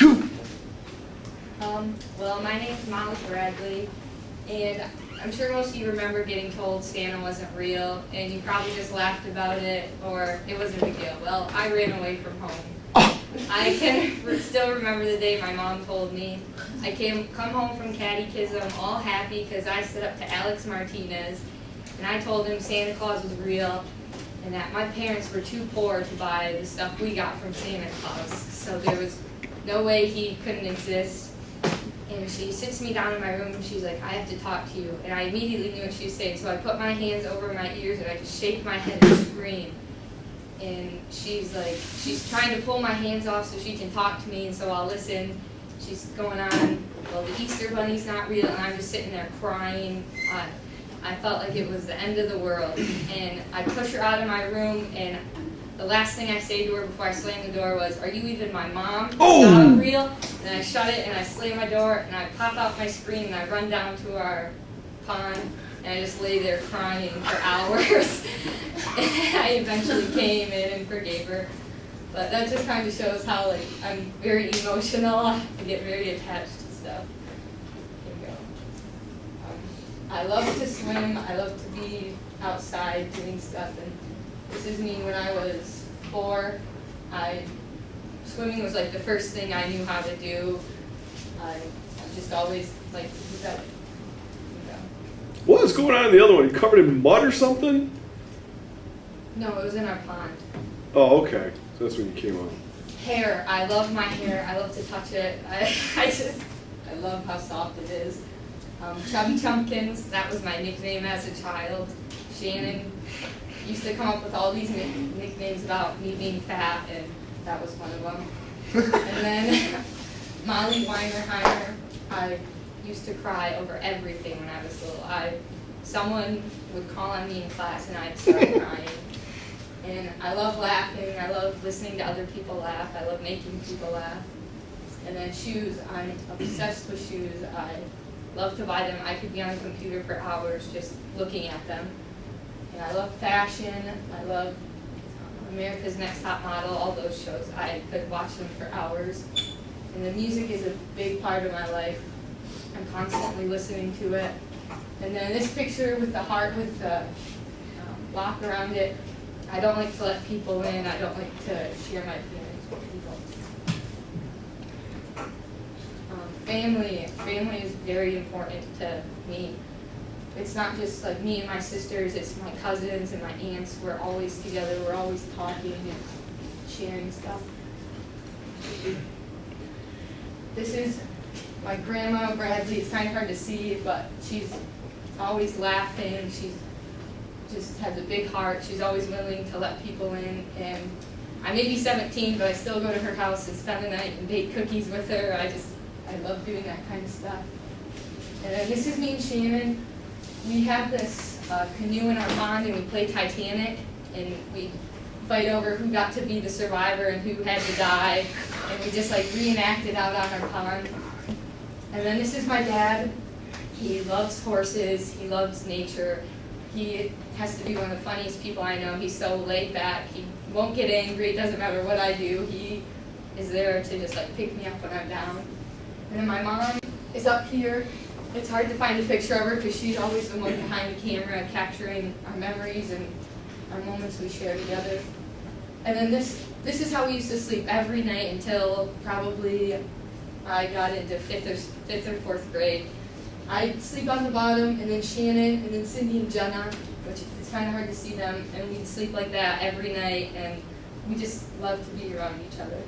2. Well, my name's Molly Bradley, and I'm sure most of you remember getting told Santa wasn't real, and you probably just laughed about it, or it wasn't a big deal. Well, I ran away from home. I can still remember the day my mom told me. I come home from catechism all happy because I stood up to Alex Martinez, and I told him Santa Claus was real, and that my parents were too poor to buy the stuff we got from Santa Claus, so there was no way he couldn't exist. And she sits me down in my room and she's like, I have to talk to you. And I immediately knew what she was saying, so I put my hands over my ears and I just shake my head and scream. And she's like, she's trying to pull my hands off so she can talk to me, and so I'll listen. She's going on, well, the Easter Bunny's not real, and I'm just sitting there crying. I felt like it was the end of the world. And I push her out of my room, and the last thing I say to her before I slam the door was, are you even my mom? Oh! Not real? And I shut it, and I slam my door, and I pop out my screen, and I run down to our pond, and I just lay there crying for hours. And I eventually came in and forgave her. But that just kind of shows how, like, I'm very emotional. I get very attached to stuff. There you go. I love to swim. I love to be outside doing stuff. And this is me when I was 4. Swimming was like the first thing I knew how to do. I just always liked to do that. What is going on in the other one? You covered in mud or something? No, it was in our pond. Oh, okay. So that's when you came on. Hair. I love my hair. I love to touch it. I love how soft it is. Chubby Chumpkins, that was my nickname as a child. Shannon used to come up with all these nicknames about me being fat, and that was one of them. And then Molly Weinerheimer, I used to cry over everything when I was little. Someone would call on me in class and I'd start crying. And I love laughing. I love listening to other people laugh. I love making people laugh. And then shoes, I'm obsessed with shoes. I love to buy them. I could be on the computer for hours just looking at them. And I love fashion. I love America's Next Top Model, all those shows. I could watch them for hours. And the music is a big part of my life. I'm constantly listening to it. And then this picture with the heart with the lock around it, I don't like to let people in. I don't like to share my feelings with people. Family is very important to me. It's not just like me and my sisters, it's my cousins and my aunts. We're always together, we're always talking and sharing stuff. This is my grandma, Bradley. It's kind of hard to see, but she's always laughing. She just has a big heart. She's always willing to let people in. And I may be 17, but I still go to her house and spend the night and bake cookies with her. I love doing that kind of stuff. And then this is me and Shannon. We have this canoe in our pond, and we play Titanic, and we fight over who got to be the survivor and who had to die, and we just like reenact it out on our pond. And then this is my dad. He loves horses, he loves nature. He has to be one of the funniest people I know. He's so laid back, he won't get angry, it doesn't matter what I do. He is there to just like pick me up when I'm down. And then my mom is up here. It's hard to find a picture of her because she's always the one behind the camera capturing our memories and our moments we share together. And then this is how we used to sleep every night until probably I got into fifth or fourth grade. I'd sleep on the bottom, and then Shannon, and then Cindy and Jenna, which it's kind of hard to see them, and we'd sleep like that every night, and we just love to be around each other.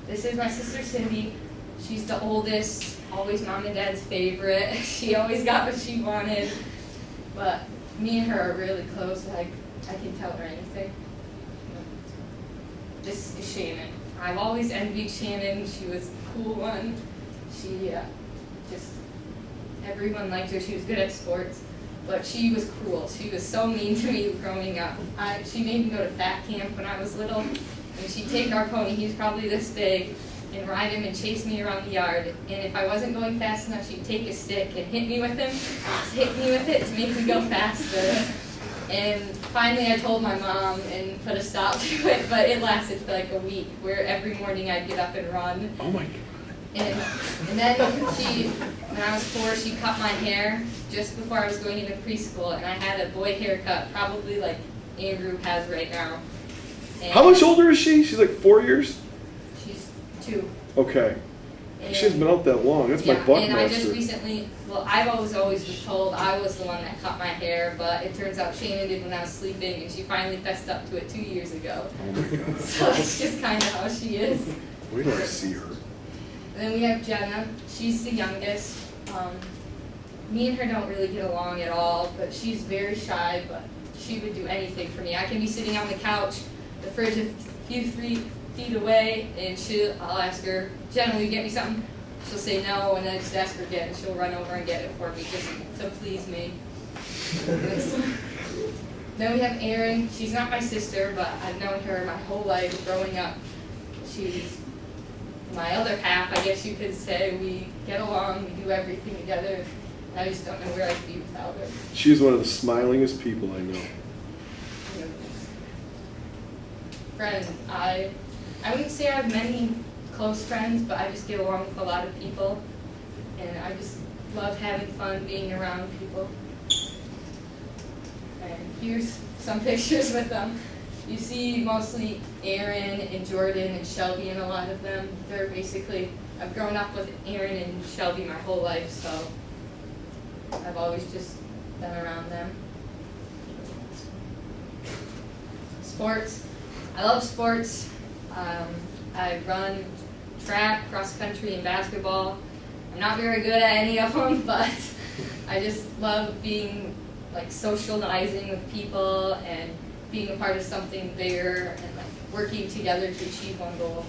This is my sister Cindy. She's the oldest, always mom and dad's favorite. She always got what she wanted, but me and her are really close. I can tell her anything. This is Shannon. I've always envied Shannon. She was the cool one. She just, everyone liked her. She was good at sports, but she was cruel. She was so mean to me growing up. She made me go to fat camp when I was little, and she'd take our pony, he's probably this big, and ride him and chase me around the yard. And if I wasn't going fast enough, she'd take a stick and hit me with it to make me go faster. And finally I told my mom and put a stop to it, but it lasted for like a week, where every morning I'd get up and run. Oh my God. And then when I was 4, she cut my hair just before I was going into preschool, and I had a boy haircut, probably like Andrew has right now. And How much older is she? She's like 4 years? She's 2. Okay. And She hasn't been out that long. That's my yeah, buckmaster. and I just recently, well, I've always was told I was the one that cut my hair, but it turns out Shannon did when I was sleeping, and she finally fessed up to it 2 years ago. Oh my God. So that's just kind of how she is. Wait till I see her. And then we have Jenna. She's the youngest. Me and her don't really get along at all, but she's very shy, but she would do anything for me. I can be sitting on the couch, the fridge a few 3 feet away, and I'll ask her, Jenna, will you get me something? She'll say no, and then I just ask her again, and she'll run over and get it for me just to please me. Then we have Erin. She's not my sister, but I've known her my whole life growing up. She's my other half, I guess you could say. We get along, we do everything together, and I just don't know where I'd be without her. She's one of the smilingest people I know. Friends, I wouldn't say I have many close friends, but I just get along with a lot of people, and I just love having fun being around people. And here's some pictures with them. You see mostly Erin and Jordan and Shelby in a lot of them. They're basically, I've grown up with Erin and Shelby my whole life, so I've always just been around them. Sports. I love sports. I run track, cross country, and basketball. I'm not very good at any of them, but I just love being like socializing with people and being a part of something bigger and like working together to achieve one goal.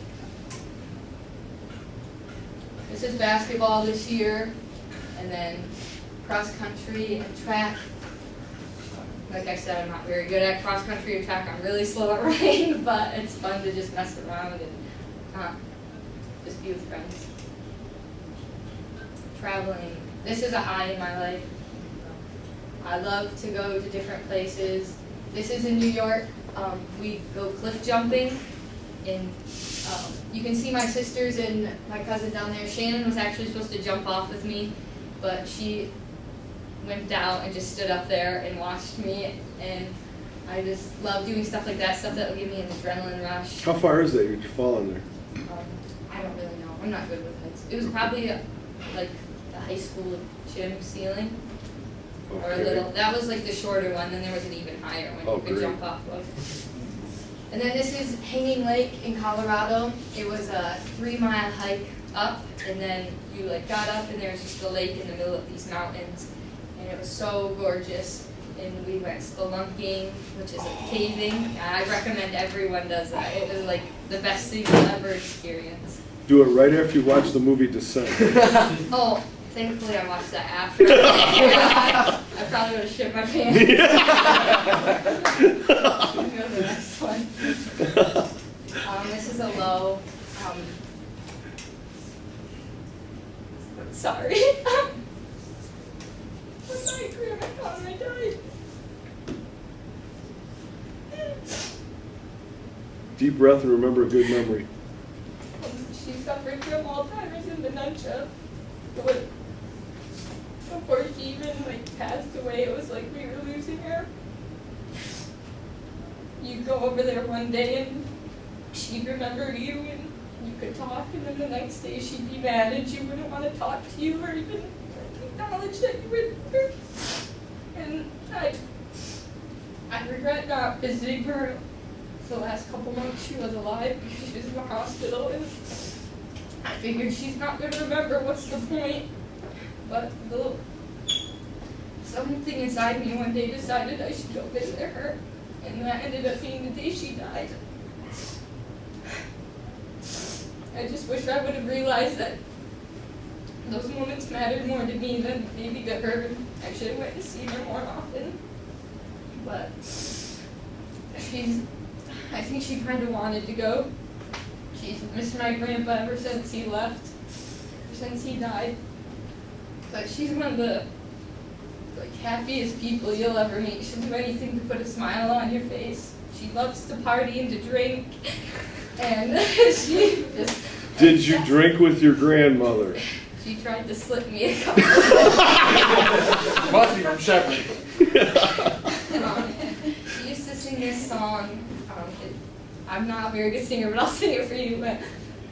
This is basketball this year, and then cross country and track. Like I said, I'm not very good at cross country and track. I'm really slow at running, but it's fun to just mess around and just be with friends. Traveling. This is a high in my life. I love to go to different places. This is in New York. We go cliff jumping, and you can see my sisters and my cousin down there. Shannon was actually supposed to jump off with me, but she went down and just stood up there and watched me, and I just love doing stuff like that, stuff that will give me an adrenaline rush. How far is that? Did you fall in there? I don't really know. I'm not good with heights. It was probably like the high school gym ceiling. Or a little. That was like the shorter one. Then there was an even higher one you could jump off of. And then this is Hanging Lake in Colorado. It was a 3-mile hike up, and then you like got up, and there was just a lake in the middle of these mountains, and it was so gorgeous. And we went spelunking, which is like caving. I recommend everyone does that. It was like the best thing you'll ever experience. Do it right after you watch the movie Descent. Oh. Thankfully, I watched that after. I probably would have shit my pants. Go to the next one. This is a low. Sorry. When my grandma found I died. Deep breath and remember a good memory. She suffered from Alzheimer's and dementia. Before she even passed away, it was like we were losing her. You go over there one day and she'd remember you and you could talk, and then the next day she'd be mad and she wouldn't want to talk to you or even acknowledge that you were there. And I regret not visiting her for the last couple months she was alive because she was in the hospital, and I figured she's not going to remember, what's the point? But something inside me one day decided I should go visit her, and that ended up being the day she died. I just wish I would have realized that those moments mattered more to me than maybe to her. I should have went to see her more often. But I think she kind of wanted to go. She's missed my grandpa ever since he left, ever since he died. But she's one of the like happiest people you'll ever meet. She'll do anything to put a smile on your face. She loves to party and to drink, and she just. Did you drink with your grandmother? She tried to slip me a couple times. Must be from Shepherd. She used to sing this song. I'm not a very good singer, but I'll sing it for you. But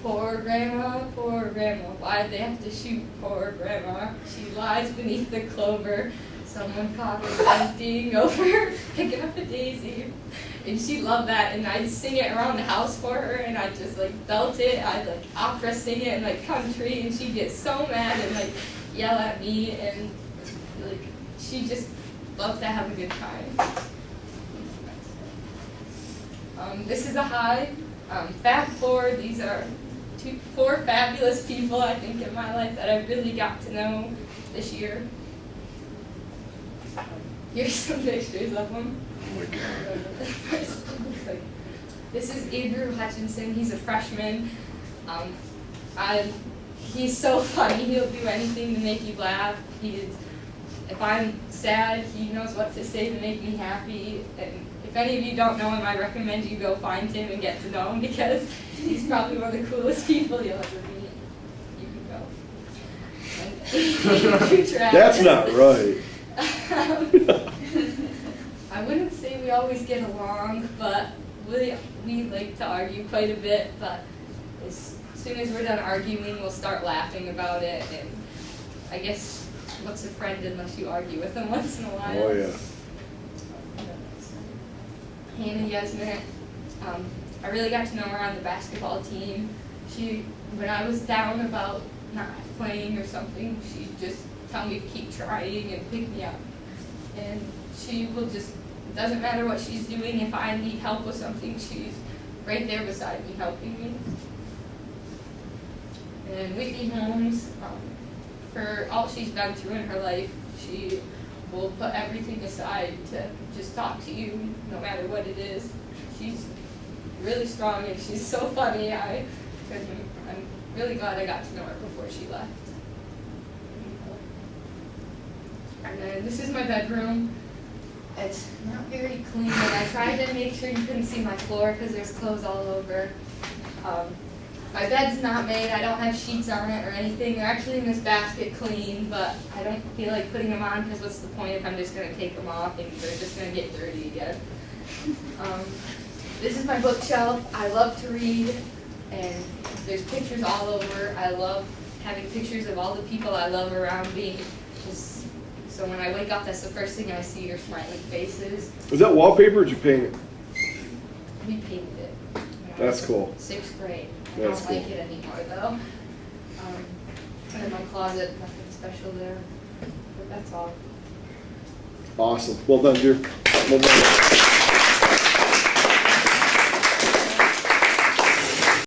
poor grandma, why'd they have to shoot poor grandma? She lies beneath the clover. Someone caught her emptying over, picking up a daisy. And she loved that, and I'd sing it around the house for her, and I'd just like belt it. I'd like opera sing it and like country, and she'd get so mad and like yell at me, and like she just loved to have a good time. This is a high. Fab Four. These are four fabulous people I think in my life that I really got to know this year. Here's some pictures of them. Oh my God. This is Andrew Hutchinson. He's a freshman. He's so funny. He'll do anything to make you laugh. If I'm sad, he knows what to say to make me happy. And if any of you don't know him, I recommend you go find him and get to know him because he's probably one of the coolest people you'll ever meet. You can go. And That's not right. I wouldn't say we always get along, but we like to argue quite a bit, but as soon as we're done arguing, we'll start laughing about it, and I guess what's a friend unless you argue with them once in a while? Oh yeah. Hannah Yesmet, I really got to know her on the basketball team. When I was down about not playing or something, she'd just tell me to keep trying and pick me up. And she will just, it doesn't matter what she's doing, if I need help with something, she's right there beside me helping me. And Whitney Holmes, for all she's been through in her life, she will put everything aside to just talk to you, no matter what it is. She's really strong and she's so funny. I'm really glad I got to know her before she left. And then this is my bedroom. It's not very clean, and I tried to make sure you couldn't see my floor because there's clothes all over. My bed's not made. I don't have sheets on it or anything. They're actually in this basket clean, but I don't feel like putting them on because what's the point if I'm just going to take them off and they're just going to get dirty again. This is my bookshelf. I love to read, and there's pictures all over. I love having pictures of all the people I love around me. So when I wake up, that's the first thing I see are smiling faces. Is that wallpaper or did you paint it? We painted it. That's cool. 6th grade. That's I don't cool. like it anymore though. And in my closet, nothing special there. But that's all. Awesome. Well done, dear. Well done.